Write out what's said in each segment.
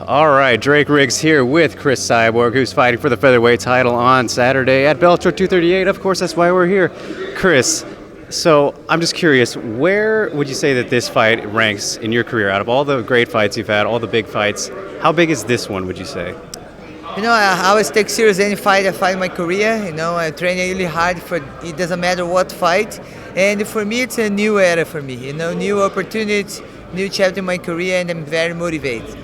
All right, Drake Riggs here with Cris Cyborg, who's fighting for the featherweight title on Saturday at Bellator 238. Of course, that's why we're here. Cris, so I'm just curious, where would you say that this fight ranks in your career? Out of all the great fights you've had, all the big fights, how big is this one, would you say? You know, I always take serious any fight I fight in my career. You know, I train really hard for it. Doesn't matter what fight, and for me, it's a new era for me. You know, new opportunities, new chapter in my career, and I'm very motivated.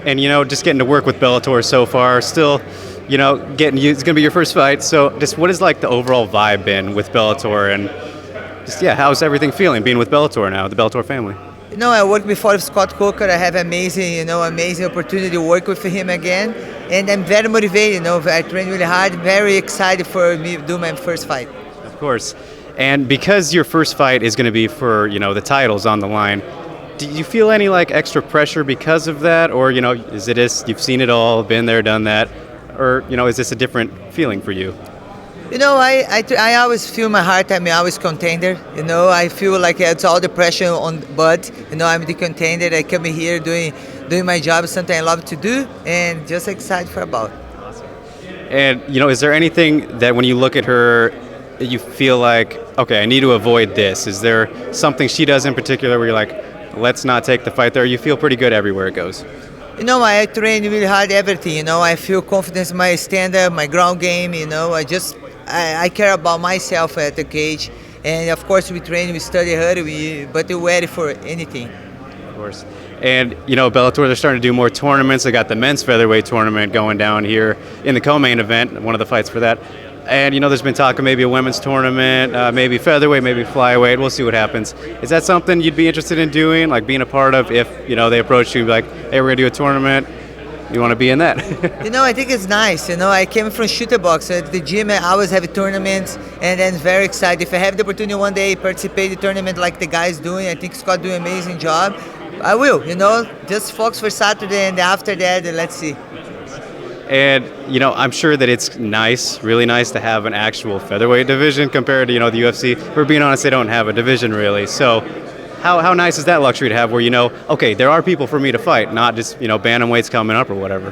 And just getting to work with Bellator so far, still, getting you. It's gonna be your first fight. So, just what is like the overall vibe been with Bellator, and how's everything feeling being with Bellator now, the Bellator family? You know, I worked before with Scott Coker. I have amazing opportunity to work with him again, and I'm very motivated. You know, I train really hard. Very excited for me to do my first fight. Of course, and because your first fight is going to be for the titles on the line. Do you feel any extra pressure because of that, or is it just you've seen it all, been there, done that, or is this a different feeling for you? You know, I always feel my heart. I'm always contender. You know, I feel like it's all the pressure on Bud. You know, I'm the contender. I come here doing my job, something I love to do, and just excited for about. Awesome. And is there anything that when you look at her, you feel like, okay, I need to avoid this? Is there something she does in particular where you're like, let's not take the fight there? You feel pretty good everywhere it goes. You know, I train really hard, everything. You know, I feel confidence in my stand-up, my ground game. You know, I care about myself at the cage. And of course, we train, we study hard, but we're ready for anything. Of course. And, Bellator, they're starting to do more tournaments. They got the men's featherweight tournament going down here in the co-main event, one of the fights for that. And, there's been talk of maybe a women's tournament, maybe featherweight, maybe flyweight. We'll see what happens. Is that something you'd be interested in doing, like being a part of if, they approach you and be like, hey, we're going to do a tournament? You want to be in that? I think it's nice. I came from shooter box. At the gym, I always have tournaments, and then very excited. If I have the opportunity one day to participate in the tournament like the guys doing, I think Scott doing an amazing job. I will, just focus for Saturday, and after that, let's see. And, I'm sure that it's nice, really nice to have an actual featherweight division compared to, the UFC. For being honest, they don't have a division really. So how nice is that luxury to have where, okay, there are people for me to fight, not just, bantamweights coming up or whatever.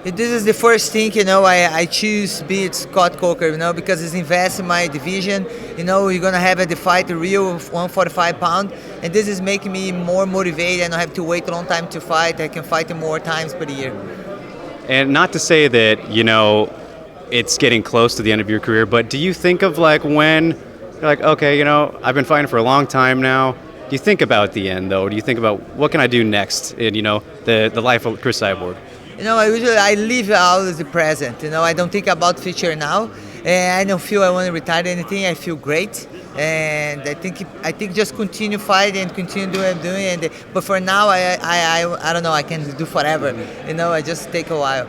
This is the first thing, I choose beat Scott Coker, because it's invest in my division. We're going to have the fight, the real 145 pound. And this is making me more motivated. I don't have to wait a long time to fight. I can fight more times per year. And not to say that, it's getting close to the end of your career, but do you think of when you're like, okay, I've been fighting for a long time now. Do you think about the end, though? Do you think about what can I do next in, the life of Cris Cyborg? I live always the present. I don't think about future now. And I don't feel I want to retire anything. I feel great. And I think just continue fighting and continue doing what I'm doing. But for now, I don't know. I can do forever. I just take a while.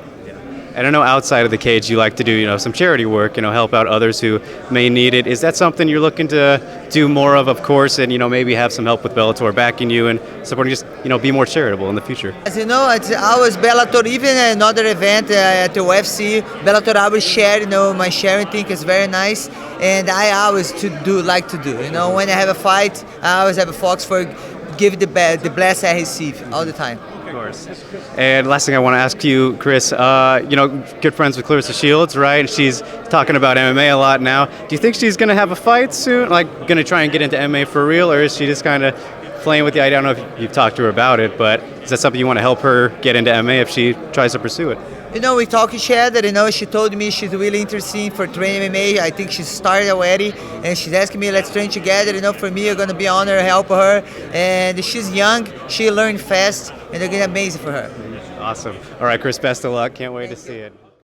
And I know outside of the cage, you like to do, some charity work, help out others who may need it. Is that something you're looking to do more of course, and, maybe have some help with Bellator backing you and supporting, just, be more charitable in the future? As you know, it's always Bellator, even another event at the UFC, Bellator always share, my sharing thing is very nice. And I always like to do, when I have a fight, I always have a focus for give the bless I receive all the time. Of course. And last thing I want to ask you, Cris, good friends with Clarissa Shields, right? And she's talking about MMA a lot now. Do you think she's going to have a fight soon? Like, going to try and get into MMA for real? Or is she just kind of playing with the idea? I don't know if you've talked to her about it, but is that something you want to help her get into MMA if she tries to pursue it? We talk each other, she told me she's really interested for training MMA. I think she started already, and she's asking me, let's train together. For me, I'm going to be honored to help her. And she's young, she learned fast, and they're going to be amazing for her. Awesome. All right, Cris, best of luck. Can't wait to see it.